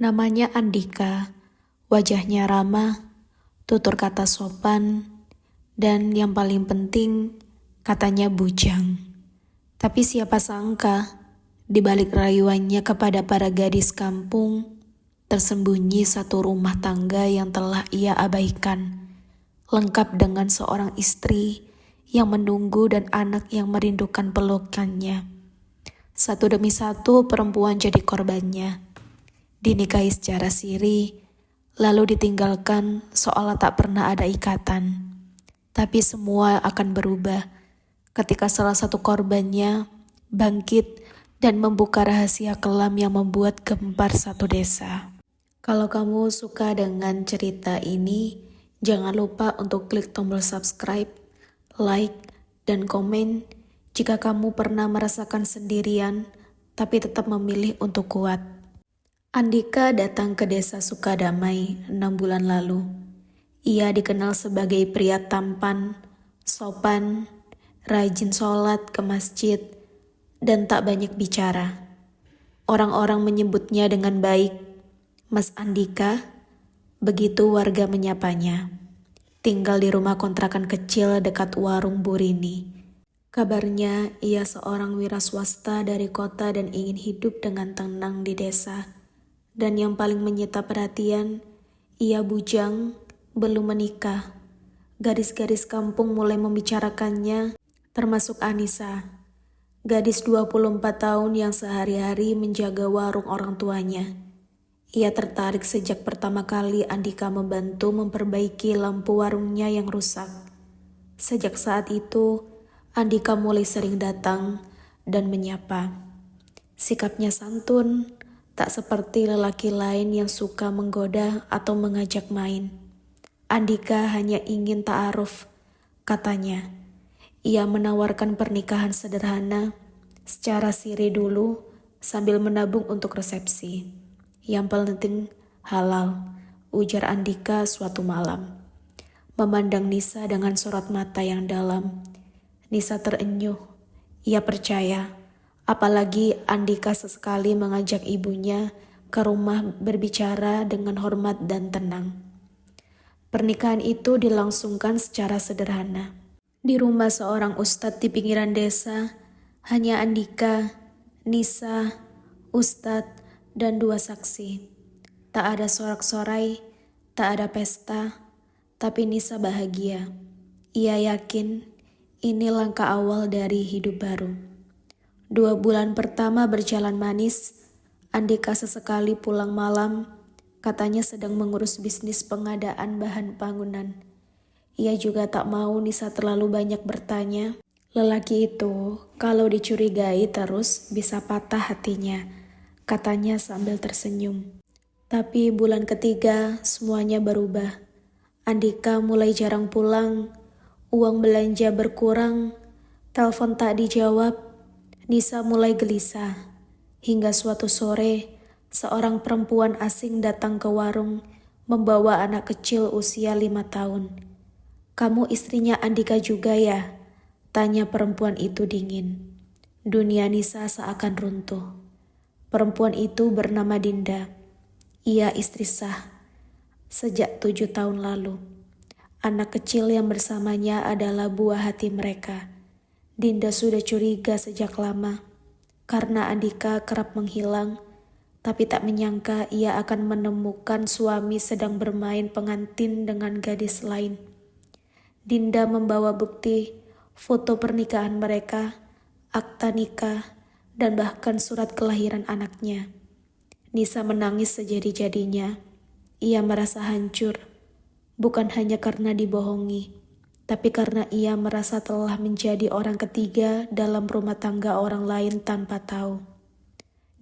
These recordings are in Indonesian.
Namanya Andika, wajahnya ramah, tutur kata sopan, dan yang paling penting, katanya bujang. Tapi siapa sangka, di balik rayuannya kepada para gadis kampung, tersembunyi satu rumah tangga yang telah ia abaikan, lengkap dengan seorang istri yang menunggu dan anak yang merindukan pelukannya. Satu demi satu perempuan jadi korbannya. Dinikahi secara siri, lalu ditinggalkan seolah tak pernah ada ikatan. Tapi semua akan berubah ketika salah satu korbannya bangkit dan membuka rahasia kelam yang membuat gempar satu desa. Kalau kamu suka dengan cerita ini, jangan lupa untuk klik tombol subscribe, like, dan komen jika kamu pernah merasakan sendirian tapi tetap memilih untuk kuat. Andika datang ke desa Sukadamai 6 bulan lalu. Ia dikenal sebagai pria tampan, sopan, rajin sholat ke masjid, dan tak banyak bicara. Orang-orang menyebutnya dengan baik, Mas Andika, begitu warga menyapanya. Tinggal di rumah kontrakan kecil dekat warung Burini. Kabarnya ia seorang wira swasta dari kota dan ingin hidup dengan tenang di desa. Dan yang paling menyita perhatian, ia bujang, belum menikah. Gadis-gadis kampung mulai membicarakannya, termasuk Anissa, gadis 24 tahun yang sehari-hari menjaga warung orang tuanya. Ia tertarik sejak pertama kali Andika membantu memperbaiki lampu warungnya yang rusak. Sejak saat itu, Andika mulai sering datang dan menyapa. Sikapnya santun, tak seperti lelaki lain yang suka menggoda atau mengajak main. Andika hanya ingin ta'aruf, katanya. Ia menawarkan pernikahan sederhana, secara siri dulu, sambil menabung untuk resepsi. Yang penting halal, ujar Andika suatu malam. Memandang Nisa dengan sorot mata yang dalam. Nisa terenyuh, ia percaya. Apalagi Andika sesekali mengajak ibunya ke rumah berbicara dengan hormat dan tenang. Pernikahan itu dilangsungkan secara sederhana. Di rumah seorang ustadz di pinggiran desa, hanya Andika, Nisa, ustadz, dan 2 saksi. Tak ada sorak-sorai, tak ada pesta, tapi Nisa bahagia. Ia yakin ini langkah awal dari hidup baru. 2 bulan pertama berjalan manis. Andika sesekali pulang malam, katanya sedang mengurus bisnis pengadaan bahan bangunan. Ia juga tak mau Nisa terlalu banyak bertanya. Lelaki itu kalau dicurigai terus bisa patah hatinya, katanya sambil tersenyum. Tapi bulan ketiga semuanya berubah. Andika mulai jarang pulang, uang belanja berkurang, telepon tak dijawab. Nisa mulai gelisah, hingga suatu sore, seorang perempuan asing datang ke warung, membawa anak kecil usia 5 tahun. "Kamu istrinya Andika juga ya?" tanya perempuan itu dingin. Dunia Nisa seakan runtuh. Perempuan itu bernama Dinda. Ia istri sah, sejak 7 tahun lalu. Anak kecil yang bersamanya adalah buah hati mereka. Dinda sudah curiga sejak lama, karena Andika kerap menghilang, tapi tak menyangka ia akan menemukan suami sedang bermain pengantin dengan gadis lain. Dinda membawa bukti, foto pernikahan mereka, akta nikah, dan bahkan surat kelahiran anaknya. Nisa menangis sejadi-jadinya. Ia merasa hancur, bukan hanya karena dibohongi, tapi karena ia merasa telah menjadi orang ketiga dalam rumah tangga orang lain tanpa tahu.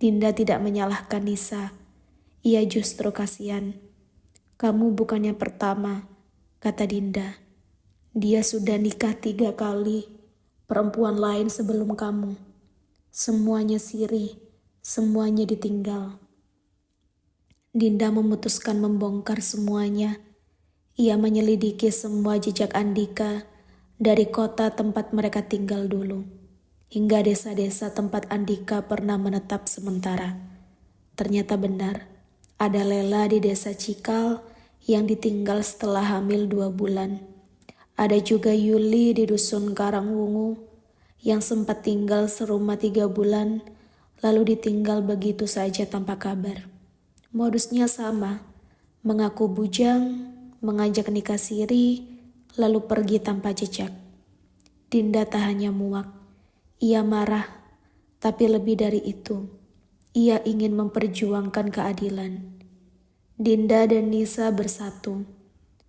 Dinda tidak menyalahkan Nisa. Ia justru kasihan. "Kamu bukan yang pertama," kata Dinda. "Dia sudah nikah 3 kali, perempuan lain sebelum kamu. Semuanya siri, semuanya ditinggal." Dinda memutuskan membongkar semuanya. Ia menyelidiki semua jejak Andika dari kota tempat mereka tinggal dulu, hingga desa-desa tempat Andika pernah menetap sementara. Ternyata benar, Ada Lela di desa Cikal yang ditinggal setelah hamil 2 bulan. Ada juga Yuli di dusun Karangwungu yang sempat tinggal serumah 3 bulan, lalu ditinggal begitu saja tanpa kabar. Modusnya sama, mengaku bujang, mengajak nikah siri, lalu pergi tanpa jejak. Dinda tak hanya muak, ia marah, tapi lebih dari itu, ia ingin memperjuangkan keadilan. Dinda dan Nisa bersatu.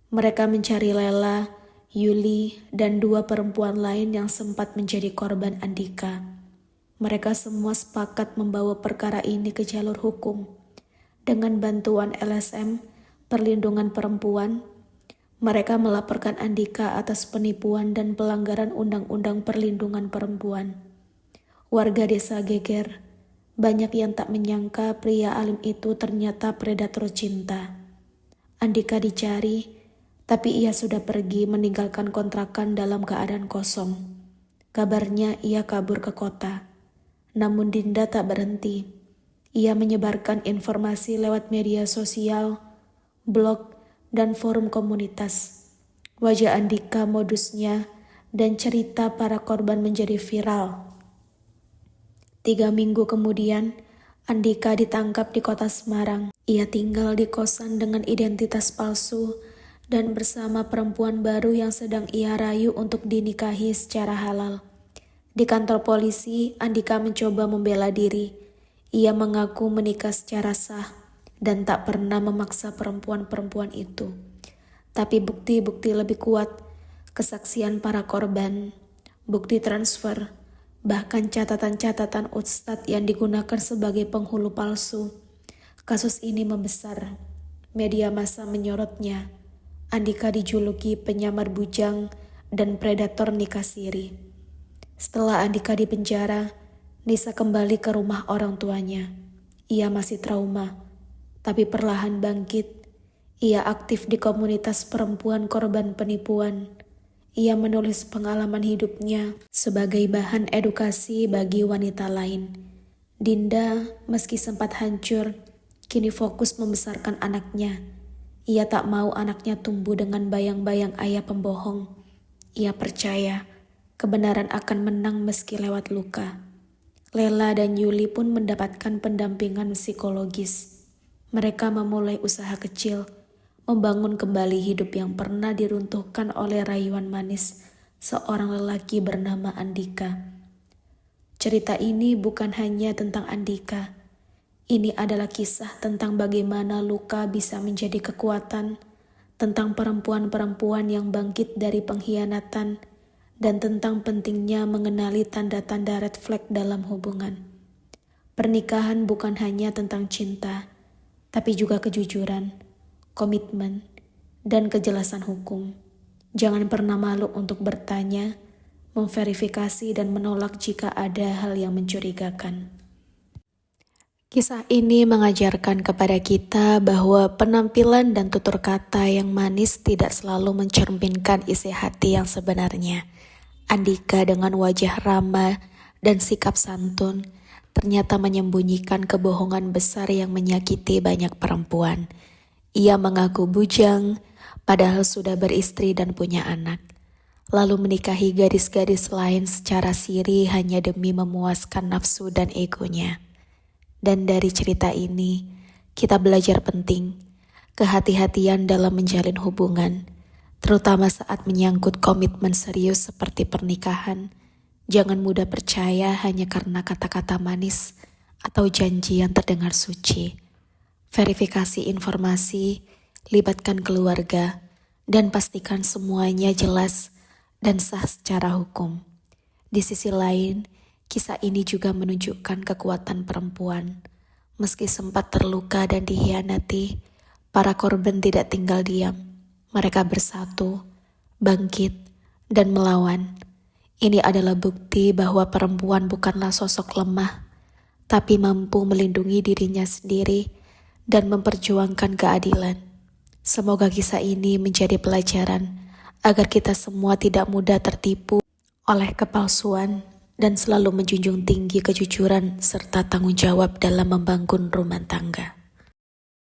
Mereka mencari Lela, Yuli, dan 2 perempuan lain yang sempat menjadi korban Andika. Mereka semua sepakat membawa perkara ini ke jalur hukum. Dengan bantuan LSM, Perlindungan Perempuan, mereka melaporkan Andika atas penipuan dan pelanggaran Undang-Undang Perlindungan Perempuan. Warga desa geger. Banyak yang tak menyangka pria alim itu ternyata predator cinta. Andika dicari, tapi ia sudah pergi meninggalkan kontrakan dalam keadaan kosong. Kabarnya ia kabur ke kota. Namun Dinda tak berhenti. Ia menyebarkan informasi lewat media sosial, blog, dan forum komunitas. Wajah Andika, modusnya, dan cerita para korban menjadi viral. 3 minggu kemudian, Andika ditangkap di kota Semarang. Ia tinggal di kosan dengan identitas palsu dan bersama perempuan baru yang sedang ia rayu untuk dinikahi secara halal. Di kantor polisi, Andika mencoba membela diri. Ia mengaku menikah secara sah dan tak pernah memaksa perempuan-perempuan itu. Tapi bukti-bukti lebih kuat, kesaksian para korban, bukti transfer, bahkan catatan-catatan ustadz yang digunakan sebagai penghulu palsu. Kasus ini membesar. Media massa menyorotnya. Andika dijuluki penyamar bujang dan predator nikah siri. Setelah Andika dipenjara, Nisa kembali ke rumah orang tuanya. Ia masih trauma, tapi perlahan bangkit. Ia aktif di komunitas perempuan korban penipuan. Ia menulis pengalaman hidupnya sebagai bahan edukasi bagi wanita lain. Dinda, meski sempat hancur, kini fokus membesarkan anaknya. Ia tak mau anaknya tumbuh dengan bayang-bayang ayah pembohong. Ia percaya kebenaran akan menang meski lewat luka. Lela dan Yuli pun mendapatkan pendampingan psikologis. Mereka memulai usaha kecil, membangun kembali hidup yang pernah diruntuhkan oleh rayuan manis seorang lelaki bernama Andika. Cerita ini bukan hanya tentang Andika. Ini adalah kisah tentang bagaimana luka bisa menjadi kekuatan, tentang perempuan-perempuan yang bangkit dari pengkhianatan, dan tentang pentingnya mengenali tanda-tanda red flag dalam hubungan. Pernikahan bukan hanya tentang cinta, tapi juga kejujuran, komitmen, dan kejelasan hukum. Jangan pernah malu untuk bertanya, memverifikasi, dan menolak jika ada hal yang mencurigakan. Kisah ini mengajarkan kepada kita bahwa penampilan dan tutur kata yang manis tidak selalu mencerminkan isi hati yang sebenarnya. Andika dengan wajah ramah dan sikap santun ternyata menyembunyikan kebohongan besar yang menyakiti banyak perempuan. Ia mengaku bujang, padahal sudah beristri dan punya anak. Lalu menikahi gadis-gadis lain secara siri hanya demi memuaskan nafsu dan egonya. Dan dari cerita ini, kita belajar penting, kehati-hatian dalam menjalin hubungan, terutama saat menyangkut komitmen serius seperti pernikahan. Jangan mudah percaya hanya karena kata-kata manis atau janji yang terdengar suci. Verifikasi informasi, libatkan keluarga, dan pastikan semuanya jelas dan sah secara hukum. Di sisi lain, kisah ini juga menunjukkan kekuatan perempuan. Meski sempat terluka dan dikhianati, para korban tidak tinggal diam. Mereka bersatu, bangkit, dan melawan. Ini adalah bukti bahwa perempuan bukanlah sosok lemah, tapi mampu melindungi dirinya sendiri dan memperjuangkan keadilan. Semoga kisah ini menjadi pelajaran agar kita semua tidak mudah tertipu oleh kepalsuan dan selalu menjunjung tinggi kejujuran serta tanggung jawab dalam membangun rumah tangga.